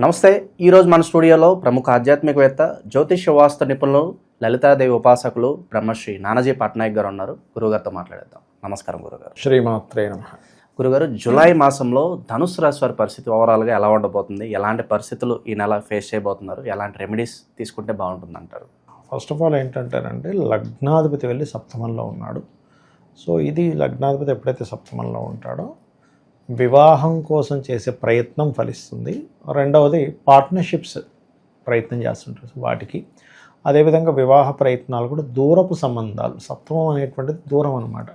నమస్తే. ఈరోజు మన స్టూడియోలో ప్రముఖ ఆధ్యాత్మికవేత్త జ్యోతిష్య వాస్తు నిపుణులు లలితాదేవి ఉపాసకులు బ్రహ్మశ్రీ నానాజీ పట్నాయక్ గారు ఉన్నారు. గురుగారితో మాట్లాడేద్దాం. నమస్కారం గురుగారు. శ్రీమాత్రే నమః. గురుగారు, జూలై మాసంలో ధనుసు రాశి వారి పరిస్థితి ఓవరాల్గా ఎలా ఉండబోతుంది? ఎలాంటి పరిస్థితులు ఈ నెల ఫేస్ చేయబోతున్నారు? ఎలాంటి రెమెడీస్ తీసుకుంటే బాగుంటుంది అంటారు? ఫస్ట్ ఆఫ్ ఆల్ ఏంటంటేనండి, లగ్నాధిపతి వెళ్ళి సప్తమంలో ఉన్నాడు. సో ఇది లగ్నాధిపతి ఎప్పుడైతే సప్తమంలో ఉంటాడో వివాహం కోసం చేసే ప్రయత్నం ఫలిస్తుంది. రెండవది పార్ట్నర్షిప్స్ ప్రయత్నం చేస్తుంటారు వాటికి. అదేవిధంగా వివాహ ప్రయత్నాలు కూడా దూరపు సంబంధాలు, సప్తమం అనేటువంటిది దూరం అనమాట.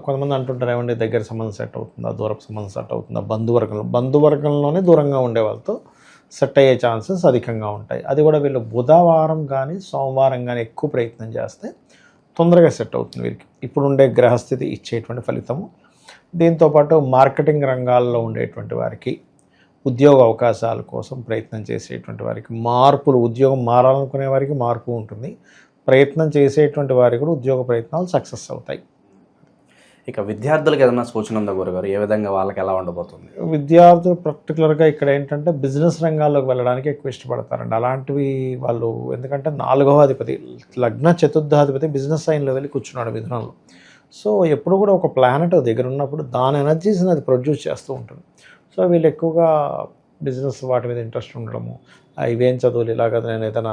కొంతమంది అంటుంటారు, ఏమంటే దగ్గర సంబంధం సెట్ అవుతుందా, దూరపు సంబంధం సెట్ అవుతుందా, బంధువర్గంలోనే దూరంగా ఉండే వాళ్ళతో సెట్ అయ్యే ఛాన్సెస్ అధికంగా ఉంటాయి. అది కూడా వీళ్ళు బుధవారం కానీ సోమవారం కానీ ఎక్కువ ప్రయత్నం చేస్తే తొందరగా సెట్ అవుతుంది వీరికి. ఇప్పుడుండే గ్రహస్థితి ఇచ్చేటువంటి ఫలితము. దీంతోపాటు మార్కెటింగ్ రంగాల్లో ఉండేటువంటి వారికి, ఉద్యోగ అవకాశాల కోసం ప్రయత్నం చేసేటువంటి వారికి, మార్పులు, ఉద్యోగం మారాలనుకునే వారికి మార్పు ఉంటుంది. ప్రయత్నం చేసేటువంటి వారికి కూడా ఉద్యోగ ప్రయత్నాలు సక్సెస్ అవుతాయి. ఇక విద్యార్థులకు ఏదైనా సూచన ఉందా గురుగారు? ఏ విధంగా వాళ్ళకి ఎలా ఉండబోతుంది? విద్యార్థులు పర్టికులర్గా ఇక్కడ ఏంటంటే బిజినెస్ రంగాల్లోకి వెళ్ళడానికి ఎక్కువ ఇష్టపడతారండి. అలాంటివి వాళ్ళు, ఎందుకంటే 4వ అధిపతి, లగ్న చతుర్థాధిపతి బిజినెస్ సైన్లో వెళ్ళి కూర్చున్నాడు మిథునంలో. సో ఎప్పుడు కూడా ఒక ప్లానెట్ దగ్గర ఉన్నప్పుడు దాని ఎనర్జీస్ని అది ప్రొడ్యూస్ చేస్తూ ఉంటుంది. సో వీళ్ళు ఎక్కువగా బిజినెస్ వాటి మీద ఇంట్రెస్ట్ ఉండడము, ఇవేం చదువులు, ఇలాగ నేను ఏదైనా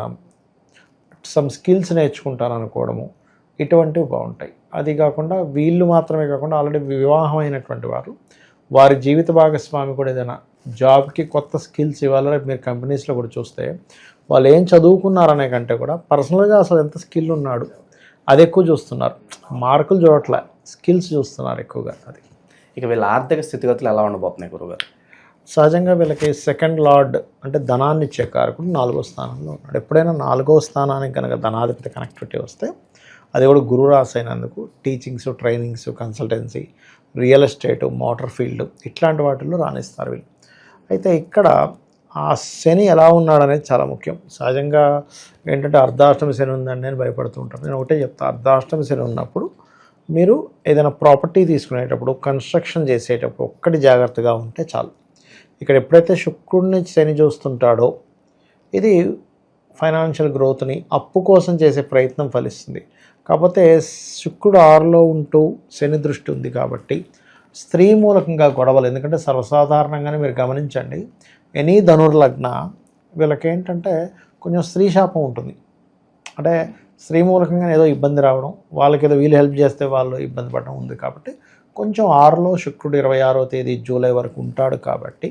సమ్ స్కిల్స్ నేర్చుకుంటాను అనుకోవడము, ఇటువంటివి బాగుంటాయి. అది కాకుండా వీళ్ళు మాత్రమే కాకుండా ఆల్రెడీ వివాహం అయినటువంటి వారు, వారి జీవిత భాగస్వామి కూడా ఏదైనా జాబ్కి కొత్త స్కిల్స్ ఇవ్వాలి. మీరు కంపెనీస్లో కూడా చూస్తే వాళ్ళు ఏం చదువుకున్నారనే కంటే కూడా పర్సనల్గా అసలు ఎంత స్కిల్ ఉన్నాడు అది ఎక్కువ చూస్తున్నారు. మార్కులు చూడట్లే, స్కిల్స్ చూస్తున్నారు ఎక్కువగా. అది ఇక వీళ్ళ ఆర్థిక స్థితిగతులు ఎలా ఉండబోతున్నాయి గురుగారు? సహజంగా వీళ్ళకి సెకండ్ లార్డ్ అంటే ధనాన్ని ఇచ్చే కారకుడు 4వ స్థానంలో ఉన్నాడు. ఎప్పుడైనా 4వ స్థానానికి కనుక ధనాధిపతి కనెక్టివిటీ వస్తే, అది కూడా గురు రాశి అయినందుకు teachings, trainings, consultancy, real estate, motor field ఇట్లాంటి వాటిల్లో రాణిస్తారు వీళ్ళు. అయితే ఇక్కడ ఆ శని ఎలా ఉన్నాడనేది చాలా ముఖ్యం. సహజంగా ఏంటంటే అర్ధాష్టమి శని ఉందండి నేను భయపడుతూ ఉంటాను. నేను ఒకటే చెప్తాను, అర్ధాష్టమి శని ఉన్నప్పుడు మీరు ఏదైనా ప్రాపర్టీ తీసుకునేటప్పుడు, కన్స్ట్రక్షన్ చేసేటప్పుడు ఒక్కటి జాగ్రత్తగా ఉంటే చాలు. ఇక్కడ ఎప్పుడైతే శుక్రుడిని శని చూస్తుంటాడో ఇది ఫైనాన్షియల్ గ్రోత్ని, అప్పు కోసం చేసే ప్రయత్నం ఫలిస్తుంది. కాకపోతే శుక్రుడు 6లో ఉంటూ శని దృష్టి ఉంది కాబట్టి స్త్రీ మూలకంగా గొడవలు. ఎందుకంటే సర్వసాధారణంగానే మీరు గమనించండి, ఎనీ ధనుర్లగ్న వీళ్ళకి ఏంటంటే కొంచెం స్త్రీ శాపం ఉంటుంది. అంటే స్త్రీ మూలకంగా ఏదో ఇబ్బంది రావడం, వాళ్ళకి ఏదో వీళ్ళు హెల్ప్ చేస్తే వాళ్ళు ఇబ్బంది పడడం ఉంది. కాబట్టి కొంచెం 6లో శుక్రుడు 26వ తేదీ జూలై వరకు ఉంటాడు. కాబట్టి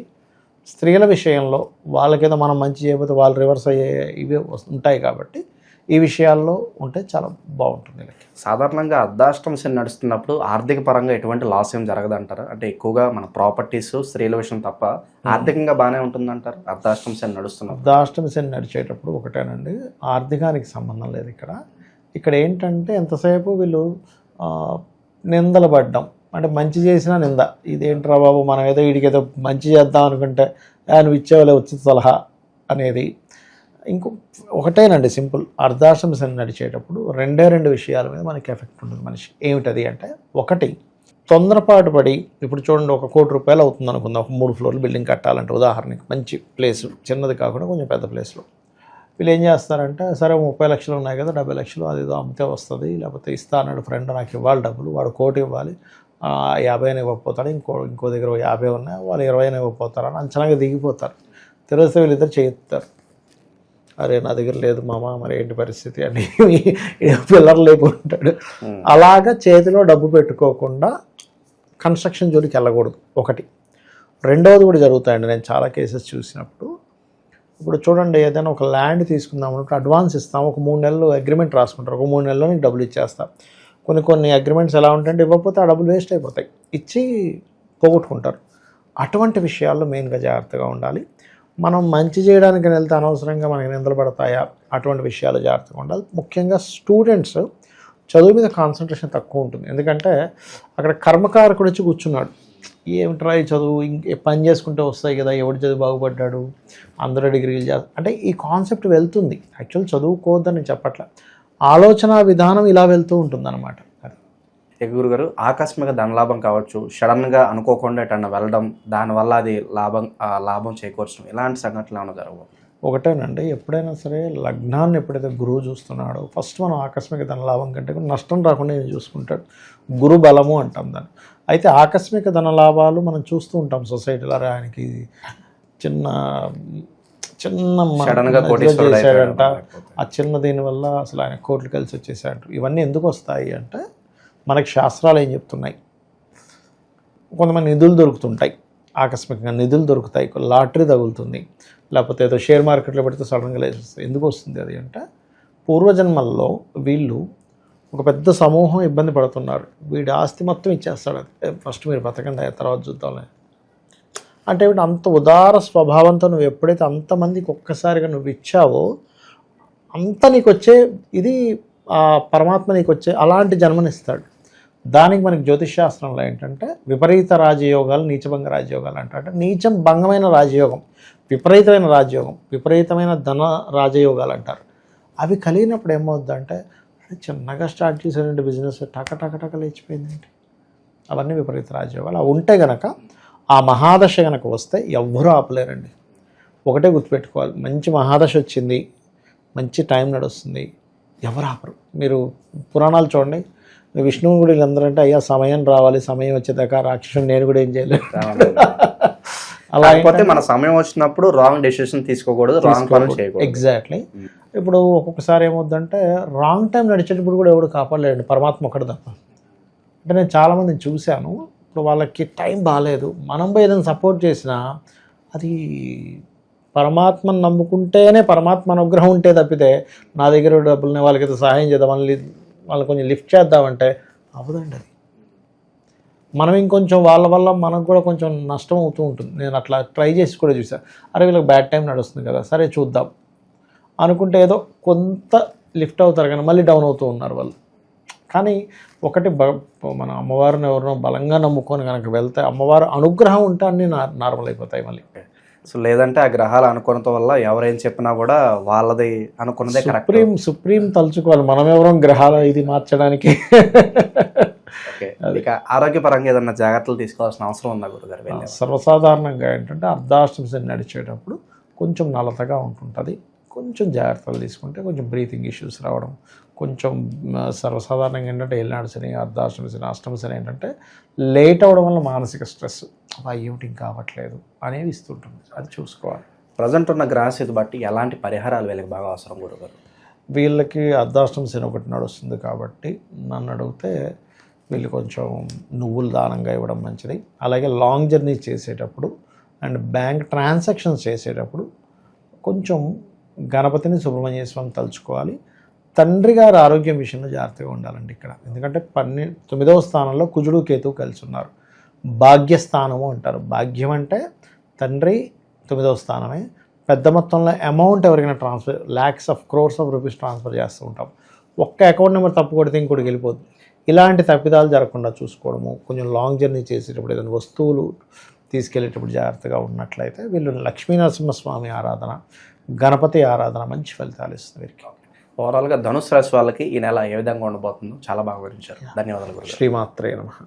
స్త్రీల విషయంలో వాళ్ళకేదో మనం మంచి చేయకపోతే వాళ్ళు రివర్స్ అయ్యే ఇవి ఉంటాయి. కాబట్టి ఈ విషయాల్లో ఉంటే చాలా బాగుంటుంది. సాధారణంగా అర్ధాష్టమ శని నడుస్తున్నప్పుడు ఆర్థిక పరంగా ఎటువంటి లాస్ ఏం జరగదంటారు? అంటే ఎక్కువగా మన ప్రాపర్టీస్, స్త్రీల విషయం తప్ప ఆర్థికంగా బాగానే ఉంటుందంటారు అర్ధాష్టమ శని నడుస్తున్నప్పుడు? అర్ధాష్టమ శని నడిచేటప్పుడు ఒకటేనండి, ఆర్థికానికి సంబంధం లేదు. ఇక్కడ ఏంటంటే ఎంతసేపు వీళ్ళు నిందలు పడ్డం, అంటే మంచి చేసినా నింద. ఇదేంట్రా బాబు, మనం ఏదో వీడికి ఏదో మంచి చేద్దాం అనుకుంటే నువ్వు ఇచ్చేవాళ్ళే ఉచిత సలహా అనేది. ఒకటేనండి సింపుల్, అర్ధాష్టమ శని నడిచేటప్పుడు రెండు విషయాల మీద మనకి ఎఫెక్ట్ ఉంటుంది మనిషి. ఏమిటది అంటే, ఒకటి తొందరపాటు పడి, ఇప్పుడు చూడండి 1 కోటి రూపాయలు అవుతుంది అనుకుందాం, ఒక 3 ఫ్లోర్లు బిల్డింగ్ కట్టాలంటే ఉదాహరణకి, మంచి ప్లేస్, చిన్నది కాకుండా కొంచెం పెద్ద ప్లేస్లో. వీళ్ళు ఏం చేస్తారంటే, సరే 30 లక్షలు ఉన్నాయి కదా, 70 లక్షలు అది ఏదో అమ్మితే వస్తుంది, లేకపోతే ఇస్తా అన్నాడు ఫ్రెండ్, నాకు ఇవ్వాలి డబ్బులు, వాడు 1 కోటి ఇవ్వాలి, 50 ఇవ్వకపోతాడు, ఇంకో దగ్గర 50 ఉన్నాయి, వాళ్ళు 20 ఇవ్వకపోతారని అంచనాగా దిగిపోతారు. తెలిస్తే వీళ్ళిద్దరు చేయిస్తారు, అరే నా దగ్గర లేదు మామ, మరి ఏంటి పరిస్థితి అని పిల్లలు లేకుంటాడు. అలాగా చేతిలో డబ్బు పెట్టుకోకుండా కన్స్ట్రక్షన్ జోలికి వెళ్ళకూడదు. ఒకటి. రెండవది కూడా జరుగుతాయండి, నేను చాలా కేసెస్ చూసినప్పుడు. ఇప్పుడు చూడండి, ఏదైనా ఒక ల్యాండ్ తీసుకుందాం అనుకుంటే అడ్వాన్స్ ఇస్తాం, ఒక 3 నెలలు అగ్రిమెంట్ రాసుకుంటారు, ఒక 3 నెలల్లో నీకు డబ్బులు ఇచ్చేస్తాం. కొన్ని అగ్రిమెంట్స్ ఎలా ఉంటాయంటే, ఇవ్వకపోతే ఆ డబ్బులు వేస్ట్ అయిపోతాయి, ఇచ్చి పోగొట్టుకుంటారు. అటువంటి విషయాల్లో మెయిన్గా జాగ్రత్తగా ఉండాలి. మనం మంచి చేయడానికి వెళ్తే అనవసరంగా మనకి నిందలు పడతాయా, అటువంటి విషయాలు జాగ్రత్తగా ఉండాలి. ముఖ్యంగా స్టూడెంట్స్ చదువు మీద కాన్సన్ట్రేషన్ తక్కువ ఉంటుంది. ఎందుకంటే అక్కడ కర్మకారకుడు వచ్చి కూర్చున్నాడు, ఏమిట్రా ఈ చదువు, పని చేసుకుంటే వస్తాయి కదా, ఎవడు చదువు బాగుపడ్డాడు, అందరూ డిగ్రీలు చేస్తారు అంటే ఈ కాన్సెప్ట్ వెళ్తుంది. యాక్చువల్ చదువుకోవద్దని చెప్పట్లే, ఆలోచన విధానం ఇలా వెళ్తూ ఉంటుంది అన్నమాట. గురుగారు ఆకస్మిక ధనలాభం కావచ్చు, సడన్గా అనుకోకుండా ఎటన్నా వెళ్ళడం, దానివల్ల అది లాభం చేకూర్చడం, ఇలాంటి సంఘటనలు ఏమైనా జరగవు? ఒకటేనండి, ఎప్పుడైనా సరే లగ్నాన్ని ఎప్పుడైతే గురువు చూస్తున్నాడో ఫస్ట్ మనం ఆకస్మిక ధనలాభం కంటే కూడా నష్టం రాకుండా నేను చూసుకుంటాడు. గురు బలము అంటాం దాన్ని. అయితే ఆకస్మిక ధనలాభాలు మనం చూస్తూ ఉంటాం సొసైటీలో. ఆయనకి చిన్న సడన్గా చేశాడంట, ఆ చిన్న దీనివల్ల అసలు ఆయన కోట్లు కలిసి వచ్చేసాడు. ఇవన్నీ ఎందుకు వస్తాయి అంటే మనకి శాస్త్రాలు ఏం చెప్తున్నాయి, కొంతమంది నిధులు దొరుకుతుంటాయి, ఆకస్మికంగా నిధులు దొరుకుతాయి, లాటరీ తగులుతుంది, లేకపోతే ఏదో షేర్ మార్కెట్లో పెడితే సడన్గా లేచేస్తుంది. ఎందుకు వస్తుంది అది అంటే పూర్వజన్మల్లో వీళ్ళు ఒక పెద్ద సమూహం ఇబ్బంది పడుతున్నారు, వీడి ఆస్తి మొత్తం ఇచ్చేస్తాడు, అది ఫస్ట్ మీరు బతకండి తర్వాత చూద్దాంలే అంటే. అంత ఉదార స్వభావంతో నువ్వు ఎప్పుడైతే అంతమందికి ఒక్కసారిగా నువ్వు ఇచ్చావో అంత నీకు వచ్చే ఇది పరమాత్మ నీకు వచ్చే అలాంటి జన్మనిస్తాడు. దానికి మనకి జ్యోతిష్ శాస్త్రంలో ఏంటంటే విపరీత రాజయోగాలు, నీచభంగ రాజయోగాలు అంటే నీచం భంగమైన రాజయోగం, విపరీతమైన రాజయోగం, విపరీతమైన ధన రాజయోగాలు అంటారు. అవి కలిగినప్పుడు ఏమవుద్దంటే చిన్నగా స్టార్ట్ చేసేటువంటి బిజినెస్ టక లేచిపోయిందండి. అవన్నీ విపరీత రాజయోగాలు. అవి ఉంటే గనక ఆ మహాదశ కనుక వస్తే ఎవ్వరూ ఆపలేరండి. ఒకటే గుర్తుపెట్టుకోవాలి, మంచి మహాదశ వచ్చింది, మంచి టైం నడుస్తుంది, ఎవరు ఆపరు. మీరు పురాణాలు చూడండి, విష్ణువు కూడా వీళ్ళందరంటే అయ్యా సమయం రావాలి, సమయం వచ్చేదాకా రాక్షసుని నేను కూడా ఏం చేయలేదు. అలా అయిపోతే మన సమయం వచ్చినప్పుడు రాంగ్ డెసిషన్ తీసుకోకూడదు, రాంగ్ పనులు చేయకూడదు. ఎగ్జాక్ట్లీ. ఇప్పుడు ఒక్కొక్కసారి ఏమవుద్దంటే రాంగ్ టైం నడిచేటప్పుడు కూడా ఎవడు కాపాడలేడు, పరమాత్మ ఒక్కడు తప్ప. అంటే నేను చాలామందిని చూశాను, ఇప్పుడు వాళ్ళకి టైం బాగాలేదు, మనం పోయి ఏదైనా సపోర్ట్ చేసినా అది పరమాత్మను నమ్ముకుంటేనే పరమాత్మ అనుగ్రహం ఉంటే తప్పితే నా దగ్గర డబ్బులునే వాళ్ళకైతే సహాయం చేద్దాం, వాళ్ళని కొంచెం లిఫ్ట్ చేద్దామంటే అవ్వదండి. అది మనం ఇంకొంచెం వాళ్ళ వల్ల మనకు కూడా కొంచెం నష్టం అవుతూ ఉంటుంది. నేను అట్లా ట్రై చేసి కూడా చూసాను, అరే వీళ్ళకి బ్యాడ్ టైం నడుస్తుంది కదా, సరే చూద్దాం అనుకుంటే ఏదో కొంత లిఫ్ట్ అవుతారు కానీ మళ్ళీ డౌన్ అవుతూ ఉన్నారు వాళ్ళు. కానీ ఒకటి మన అమ్మవారిని ఎవరినో బలంగా నమ్ముకొని కనుక వెళ్తే అమ్మవారు అనుగ్రహం ఉంటే అన్నీ నార్మల్ అయిపోతాయి మళ్ళీ. సో లేదంటే ఆ గ్రహాల అనుకోవడం వల్ల ఎవరేం చెప్పినా కూడా వాళ్ళది అనుకున్నదే కరెక్ట్. సుప్రీం తలుచుకోవాలి, మనం ఎవరో గ్రహాల ఇది మార్చడానికి. ఇక ఆరోగ్యపరంగా ఏదన్నా జాగ్రత్తలు తీసుకోవాల్సిన అవసరం ఉందా గురుగారు? సర్వసాధారణంగా ఏంటంటే అర్ధాష్టమ శని నడిచేటప్పుడు కొంచెం నలతగా ఉంటుంటుంది, కొంచెం జాగ్రత్తలు తీసుకుంటే కొంచెం బ్రీతింగ్ ఇష్యూస్ రావడం, కొంచెం సర్వసాధారణంగా ఏంటంటే ఏలినాడు శని, అర్ధాష్టమ శని, అష్టమ శని ఏంటంటే లేట్ అవ్వడం వల్ల మానసిక స్ట్రెస్, ఏమిటి ఇంకా అవ్వట్లేదు అనేవి ఇస్తుంటుంది, అది చూసుకోవాలి. ప్రజెంట్ ఉన్న గ్రహస్థితి బట్టి ఎలాంటి పరిహారాలు వీళ్ళకి బాగా అవసరం గురుగారు? వీళ్ళకి అర్ధాష్టమ శని ఒకటి నడుస్తుంది కాబట్టి నన్ను అడిగితే వీళ్ళు కొంచెం నువ్వులు దానంగా ఇవ్వడం మంచిది. అలాగే లాంగ్ జర్నీ చేసేటప్పుడు అండ్ బ్యాంక్ ట్రాన్సాక్షన్స్ చేసేటప్పుడు కొంచెం గణపతిని సుబ్రహ్మణ్యేశ్వరం తలుచుకోవాలి. తండ్రి గారి ఆరోగ్యం విషయంలో జాగ్రత్తగా ఉండాలండి ఇక్కడ. ఎందుకంటే 9వ స్థానంలో కుజుడు కేతువు కలిసి ఉన్నారు. భాగ్యస్థానము అంటారు. భాగ్యం అంటే తండ్రి 9వ స్థానమే. పెద్ద మొత్తంలో అమౌంట్ ఎవరికైనా transfer, lakhs of crores of rupees transfer చేస్తూ ఉంటాం. ఒక్క అకౌంట్ నెంబర్ తప్పు కొడితే ఇంకోటికి వెళ్ళిపోతుంది. ఇలాంటి తప్పిదాలు జరగకుండా చూసుకోవడము, కొంచెం లాంగ్ జర్నీ చేసేటప్పుడు ఏదైనా వస్తువులు తీసుకెళ్ళేటప్పుడు జాగ్రత్తగా ఉన్నట్లయితే వీళ్ళు లక్ష్మీనరసింహస్వామి ఆరాధన, గణపతి ఆరాధన మంచి ఫలితాలు ఇస్తుంది వీరికి. ఓవరాల్గా ధనుసు రాశి వాళ్ళకి ఈ నెల ఏ విధంగా ఉండబోతుందో చాలా బాగా వివరించారు. ధన్యవాదాలు గురుగారు. శ్రీమాత్రే నమః.